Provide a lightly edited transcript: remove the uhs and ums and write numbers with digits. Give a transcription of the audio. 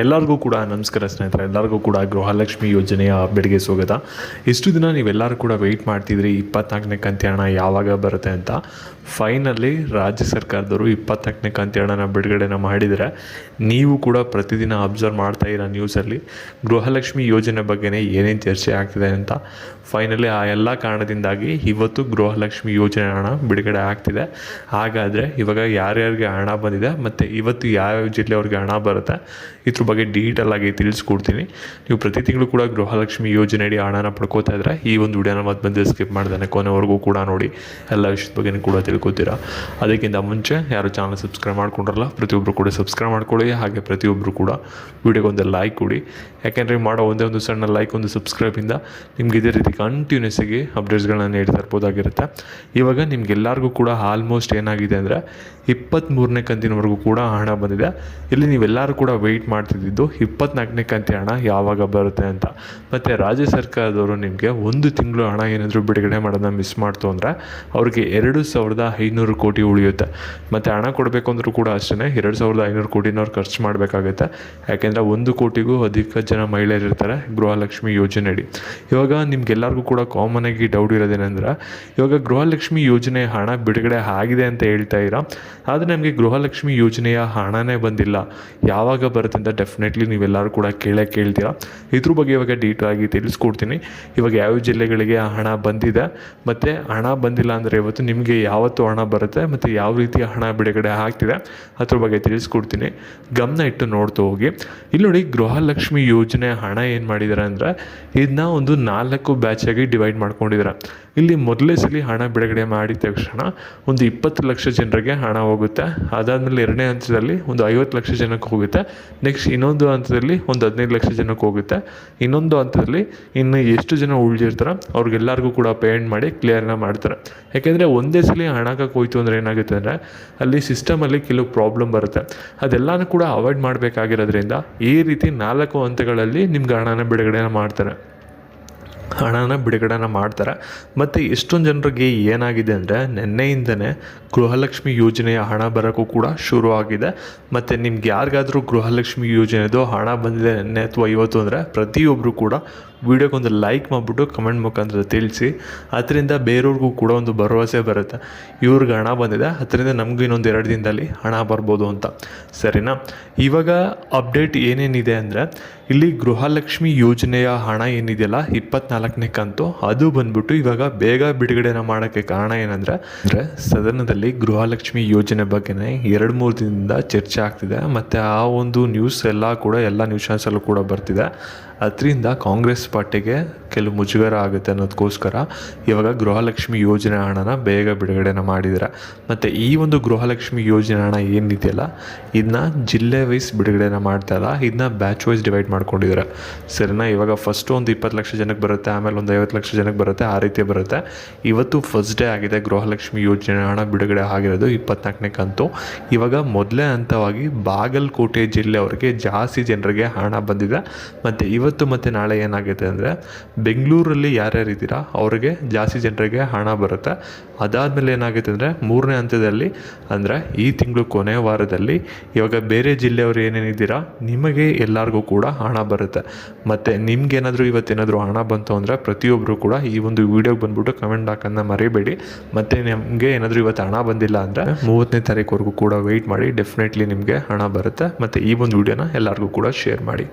ಎಲ್ಲರಿಗೂ ಕೂಡ ನಮಸ್ಕಾರ ಸ್ನೇಹಿತರೆ. ಎಲ್ಲರಿಗೂ ಕೂಡ ಗೃಹಲಕ್ಷ್ಮಿ ಯೋಜನೆಯ ಅಪ್ಡೇಟ್ಗೆ ಸ್ವಾಗತ. ಇಷ್ಟು ದಿನ ನೀವೆಲ್ಲರೂ ಕೂಡ ವೆಯ್ಟ್ ಮಾಡ್ತಿದ್ರಿ 24ನೇ ಕಂತು ಹಣ ಯಾವಾಗ ಬರುತ್ತೆ ಅಂತ. ಫೈನಲಿ ರಾಜ್ಯ ಸರ್ಕಾರದವರು 24ನೇ ಕಂತು ಹಣನ ಬಿಡುಗಡೆನ ಮಾಡಿದರೆ ನೀವು ಕೂಡ ಪ್ರತಿದಿನ ಅಬ್ಸರ್ವ್ ಮಾಡ್ತಾ ಇರೋ ನ್ಯೂಸಲ್ಲಿ ಗೃಹಲಕ್ಷ್ಮಿ ಯೋಜನೆ ಬಗ್ಗೆನೇ ಏನೇನು ಚರ್ಚೆ ಆಗ್ತಿದೆ ಅಂತ. ಫೈನಲಿ ಆ ಎಲ್ಲ ಕಾರಣದಿಂದಾಗಿ ಇವತ್ತು ಗೃಹಲಕ್ಷ್ಮಿ ಯೋಜನೆ ಹಣ ಬಿಡುಗಡೆ ಆಗ್ತಿದೆ. ಹಾಗಾದರೆ ಇವಾಗ ಯಾರ್ಯಾರಿಗೆ ಹಣ ಬಂದಿದೆ ಮತ್ತು ಇವತ್ತು ಯಾವ್ಯಾವ ಜಿಲ್ಲೆಯವ್ರಿಗೆ ಹಣ ಬರುತ್ತೆ ಇದ್ರ ಬಗ್ಗೆ ಡೀಟೇಲ್ ಆಗಿ ತಿಳಿಸ್ಕೊಡ್ತೀನಿ. ನೀವು ಪ್ರತಿ ತಿಂಗಳು ಕೂಡ ಗೃಹಲಕ್ಷ್ಮಿ ಯೋಜನೆ ಅಡಿ ಹಣನ ಪಡ್ಕೋತಾ ಇದ್ದರೆ ಈ ಒಂದು ವಿಡಿಯೋನ ಮತ್ತೆ ಬಂದು ಸ್ಕಿಪ್ ಮಾಡ್ದಾನೆ ಕೊನೆವರೆಗೂ ಕೂಡ ನೋಡಿ, ಎಲ್ಲ ವಿಷಯದ ಬಗ್ಗೆ ಕೂಡ ತಿಳ್ಕೊತೀರಾ. ಅದಕ್ಕಿಂತ ಮುಂಚೆ ಯಾರು ಚಾನಲ್ ಸಬ್ಸ್ಕ್ರೈಬ್ ಮಾಡ್ಕೊಂಡ್ರಲ್ಲ ಪ್ರತಿಯೊಬ್ಬರು ಕೂಡ ಸಬ್ಸ್ಕ್ರೈಬ್ ಮಾಡ್ಕೊಳ್ಳಿ. ಹಾಗೆ ಪ್ರತಿಯೊಬ್ಬರು ಕೂಡ ವಿಡಿಯೋಗೊಂದು ಲೈಕ್ ಕೊಡಿ. ಯಾಕೆಂದರೆ ಮಾಡೋ ಒಂದೇ ಒಂದು ಸಣ್ಣ ಲೈಕ್, ಒಂದು ಸಬ್ಸ್ಕ್ರೈಬಿಂದ ನಿಮ್ಗೆ ಇದೇ ರೀತಿ ಕಂಟಿನ್ಯೂಸ್ ಆಗಿ ಅಪ್ಡೇಟ್ಸ್ಗಳನ್ನ ನೀಡ್ತಾ ಇರ್ಬೋದಾಗಿರುತ್ತೆ. ಇವಾಗ ನಿಮ್ಗೆಲ್ಲರಿಗೂ ಕೂಡ ಆಲ್ಮೋಸ್ಟ್ ಏನಾಗಿದೆ ಅಂದರೆ 23ನೇ ಕಂತಿನವರೆಗೂ ಕೂಡ ಹಣ ಬಂದಿದೆ. ಇಲ್ಲಿ ನೀವೆಲ್ಲರೂ ಕೂಡ ವೆಯ್ಟ್ ಮಾಡ್ತಿದ್ದು 24ನೇ ಕಂತಿ ಹಣ ಯಾವಾಗ ಬರುತ್ತೆ ಅಂತ. ಮತ್ತು ರಾಜ್ಯ ಸರ್ಕಾರದವರು ನಿಮಗೆ ಒಂದು ತಿಂಗಳು ಹಣ ಏನಾದರೂ ಬಿಡುಗಡೆ ಮಾಡೋದನ್ನ ಮಿಸ್ ಮಾಡ್ತು ಅಂದರೆ ಅವ್ರಿಗೆ 2500 ಕೋಟಿ ಉಳಿಯುತ್ತೆ. ಮತ್ತು ಹಣ ಕೊಡಬೇಕು ಅಂದರೂ ಕೂಡ ಅಷ್ಟೇ 2500 ಕೋಟಿನವ್ರು ಖರ್ಚು ಮಾಡಬೇಕಾಗುತ್ತೆ. ಯಾಕೆಂದರೆ 1 ಕೋಟಿಗೂ ಅಧಿಕ ಜನ ಮಹಿಳೆಯರು ಇರ್ತಾರೆ ಗೃಹಲಕ್ಷ್ಮಿ ಯೋಜನೆ ಅಡಿ. ಇವಾಗ ನಿಮ್ಗೆಲ್ಲರಿಗೂ ಕೂಡ ಕಾಮನ್ ಆಗಿ ಡೌಟ್ ಇರೋದೇನೆಂದ್ರೆ, ಇವಾಗ ಗೃಹಲಕ್ಷ್ಮಿ ಯೋಜನೆ ಹಣ ಬಿಡುಗಡೆ ಆಗಿದೆ ಅಂತ ಹೇಳ್ತಾ ಇರಾ, ಆದರೆ ನಮಗೆ ಗೃಹಲಕ್ಷ್ಮಿ ಯೋಜನೆಯ ಹಣನೇ ಬಂದಿಲ್ಲ, ಯಾವಾಗ ಬರುತ್ತೆ ಅಂತ ಡೆಫಿನೆಟ್ಲಿ ನೀವೆಲ್ಲರೂ ಕೂಡ ಕೇಳ್ತೀರಾ. ಇದ್ರ ಬಗ್ಗೆ ಇವಾಗ ಡೀಟೇಲ್ ಆಗಿ ತಿಳಿಸ್ಕೊಡ್ತೀನಿ. ಇವಾಗ ಯಾವ ಜಿಲ್ಲೆಗಳಿಗೆ ಹಣ ಬಂದಿದೆ ಮತ್ತು ಹಣ ಬಂದಿಲ್ಲ ಅಂದರೆ ಇವತ್ತು ನಿಮಗೆ ಯಾವತ್ತು ಹಣ ಬರುತ್ತೆ ಮತ್ತು ಯಾವ ರೀತಿ ಹಣ ಬಿಡುಗಡೆ ಆಗ್ತಿದೆ ಅದ್ರ ಬಗ್ಗೆ ತಿಳಿಸ್ಕೊಡ್ತೀನಿ. ಗಮನ ಇಟ್ಟು ನೋಡ್ತಾ ಹೋಗಿ. ಇಲ್ಲಿ ನೋಡಿ, ಗೃಹಲಕ್ಷ್ಮಿ ಯೋಜನೆ ಹಣ ಏನು ಮಾಡಿದ್ದಾರೆ ಅಂದರೆ ಇದನ್ನ ಒಂದು 4 ಬ್ಯಾಚಾಗಿ ಡಿವೈಡ್ ಮಾಡ್ಕೊಂಡಿದ್ದಾರೆ. ಇಲ್ಲಿ ಮೊದಲೇ ಸಲ ಹಣ ಬಿಡುಗಡೆ ಮಾಡಿದ ತಕ್ಷಣ ಒಂದು 20 ಲಕ್ಷ ಜನರಿಗೆ ಹಣ ಹೋಗುತ್ತೆ. ಅದಾದಮೇಲೆ 2ನೇ ಹಂತದಲ್ಲಿ ಒಂದು 50 ಲಕ್ಷ ಜನಕ್ಕೆ ಹೋಗುತ್ತೆ. ನೆಕ್ಸ್ಟ್ ಇನ್ನೊಂದು ಹಂತದಲ್ಲಿ ಒಂದು 15 ಲಕ್ಷ ಜನಕ್ಕೆ ಹೋಗುತ್ತೆ. ಇನ್ನೊಂದು ಹಂತದಲ್ಲಿ ಇನ್ನು ಎಷ್ಟು ಜನ ಉಳಿದಿರ್ತಾರೆ ಅವ್ರಿಗೆಲ್ಲರಿಗೂ ಕೂಡ ಪೇಮೆಂಟ್ ಮಾಡಿ ಕ್ಲಿಯರ್ನ ಮಾಡ್ತಾರೆ. ಯಾಕೆಂದರೆ ಒಂದೇ ಸಲ ಹಣಕ್ಕೆ ಹೋಯ್ತು ಅಂದರೆ ಏನಾಗುತ್ತೆ ಅಂದರೆ ಅಲ್ಲಿ ಸಿಸ್ಟಮಲ್ಲಿ ಕೆಲವು ಪ್ರಾಬ್ಲಮ್ ಬರುತ್ತೆ. ಅದೆಲ್ಲನೂ ಕೂಡ ಅವಾಯ್ಡ್ ಮಾಡಬೇಕಾಗಿರೋದ್ರಿಂದ ಈ ರೀತಿ 4 ಹಂತಗಳಲ್ಲಿ ನಿಮ್ಗೆ ಹಣನ ಬಿಡುಗಡೆನ ಮಾಡ್ತಾರೆ. ಮತ್ತು ಎಷ್ಟೊಂದು ಜನರಿಗೆ ಏನಾಗಿದೆ ಅಂದರೆ ನಿನ್ನೆಯಿಂದನೇ ಗೃಹಲಕ್ಷ್ಮಿ ಯೋಜನೆಯ ಹಣ ಬರೋಕ್ಕೂ ಕೂಡ ಶುರು ಆಗಿದೆ. ಮತ್ತು ನಿಮ್ಗೆ ಯಾರಿಗಾದರೂ ಗೃಹಲಕ್ಷ್ಮಿ ಯೋಜನೆದು ಹಣ ಬಂದಿದೆ ನೆನ್ನೆ ಅಥವಾ ಇವತ್ತು ಅಂದರೆ ಪ್ರತಿಯೊಬ್ಬರು ಕೂಡ ವಿಡಿಯೋಗೊಂದು ಲೈಕ್ ಮಾಡಿಬಿಟ್ಟು ಕಮೆಂಟ್ ಮುಖಾಂತರ ತಿಳಿಸಿ. ಅದರಿಂದ ಬೇರೆಯವ್ರಿಗೂ ಕೂಡ ಒಂದು ಭರವಸೆ ಬರುತ್ತೆ, ಇವ್ರಿಗೆ ಹಣ ಬಂದಿದೆ, ಅದರಿಂದ ನಮಗೂ ಇನ್ನೊಂದು 2 ದಿನದಲ್ಲಿ ಹಣ ಬರ್ಬೋದು ಅಂತ. ಸರಿನಾ? ಇವಾಗ ಅಪ್ಡೇಟ್ ಏನೇನಿದೆ ಅಂದರೆ, ಇಲ್ಲಿ ಗೃಹಲಕ್ಷ್ಮಿ ಯೋಜನೆಯ ಹಣ ಏನಿದೆಯಲ್ಲ 24ನೇ ಕಂತು, ಅದು ಬಂದ್ಬಿಟ್ಟು ಇವಾಗ ಬೇಗ ಬಿಡುಗಡೆನ ಮಾಡೋಕ್ಕೆ ಕಾರಣ ಏನಂದರೆ ಸದನದಲ್ಲಿ ಗೃಹಲಕ್ಷ್ಮಿ ಯೋಜನೆ ಬಗ್ಗೆನೇ 2-3 ದಿನದಿಂದ ಚರ್ಚೆ ಆಗ್ತಿದೆ. ಮತ್ತು ಆ ಒಂದು ನ್ಯೂಸ್ ಎಲ್ಲ ನ್ಯೂಸ್ ಚಾನಲ್ಸಲ್ಲೂ ಕೂಡ ಬರ್ತಿದೆ. ಅದರಿಂದ ಕಾಂಗ್ರೆಸ್ ಪಾರ್ಟಿಗೆ ಕೆಲವು ಮುಜುಗರ ಆಗುತ್ತೆ ಅನ್ನೋದಕ್ಕೋಸ್ಕರ ಇವಾಗ ಗೃಹಲಕ್ಷ್ಮಿ ಯೋಜನೆ ಹಣನ ಬೇಗ ಬಿಡುಗಡೆನ ಮಾಡಿದ್ದಾರೆ. ಮತ್ತು ಈ ಒಂದು ಗೃಹಲಕ್ಷ್ಮಿ ಯೋಜನೆ ಹಣ ಏನಿದೆಯಲ್ಲ ಇದನ್ನ ಜಿಲ್ಲೆ ವೈಸ್ ಬಿಡುಗಡೆನ ಮಾಡ್ತಾಯಿಲ್ಲ, ಇದನ್ನ ಬ್ಯಾಚ್ ವೈಸ್ ಡಿವೈಡ್ ಮಾಡ್ಕೊಂಡಿದ್ದಾರೆ. ಸರಿನಾ? ಇವಾಗ ಫಸ್ಟು ಒಂದು 20 ಲಕ್ಷ ಜನಕ್ಕೆ ಬರುತ್ತೆ, ಆಮೇಲೆ ಒಂದು 50 ಲಕ್ಷ ಜನಕ್ಕೆ ಬರುತ್ತೆ, ಆ ರೀತಿ ಬರುತ್ತೆ. ಇವತ್ತು ಫಸ್ಟ್ ಡೇ ಆಗಿದೆ ಗೃಹಲಕ್ಷ್ಮಿ ಯೋಜನೆ ಹಣ ಬಿಡುಗಡೆ ಆಗಿರೋದು 24ನೇ ಕಂತು. ಇವಾಗ ಮೊದಲೇ ಹಂತವಾಗಿ ಬಾಗಲಕೋಟೆ ಜಿಲ್ಲೆಯವರಿಗೆ ಜಾಸ್ತಿ ಜನರಿಗೆ ಹಣ ಬಂದಿದೆ. ಮತ್ತು ಇವತ್ತು ಮತ್ತು ನಾಳೆ ಏನಾಗುತ್ತೆ ಅಂದರೆ ಬೆಂಗಳೂರಲ್ಲಿ ಯಾರ್ಯಾರು ಇದ್ದೀರಾ ಅವ್ರಿಗೆ ಜಾಸ್ತಿ ಜನರಿಗೆ ಹಣ ಬರುತ್ತೆ. ಅದಾದಮೇಲೆ ಏನಾಗುತ್ತೆ ಅಂದರೆ 3ನೇ ಹಂತದಲ್ಲಿ ಅಂದರೆ ಈ ತಿಂಗಳು ಕೊನೆಯ ವಾರದಲ್ಲಿ ಇವಾಗ ಬೇರೆ ಜಿಲ್ಲೆಯವರು ಏನೇನಿದ್ದೀರಾ ನಿಮಗೆ ಎಲ್ಲರಿಗೂ ಕೂಡ ಹಣ ಬರುತ್ತೆ. ಮತ್ತು ನಿಮ್ಗೇನಾದರೂ ಇವತ್ತೇನಾದರೂ ಹಣ ಬಂತು ಅಂದರೆ ಪ್ರತಿಯೊಬ್ಬರು ಕೂಡ ಈ ಒಂದು ವೀಡಿಯೋಗೆ ಬಂದ್ಬಿಟ್ಟು ಕಮೆಂಟ್ ಹಾಕೋದನ್ನ ಮರಿಬೇಡಿ. ಮತ್ತು ನಿಮಗೆ ಏನಾದರೂ ಇವತ್ತು ಹಣ ಬಂದಿಲ್ಲ ಅಂದರೆ 30ನೇ ತಾರೀಕುವರೆಗೂ ಕೂಡ ವೆಯ್ಟ್ ಮಾಡಿ, ಡೆಫಿನೆಟ್ಲಿ ನಿಮಗೆ ಹಣ ಬರುತ್ತೆ. ಮತ್ತು ಈ ಒಂದು ವೀಡಿಯೋನ ಎಲ್ಲರಿಗೂ ಕೂಡ ಶೇರ್ ಮಾಡಿ.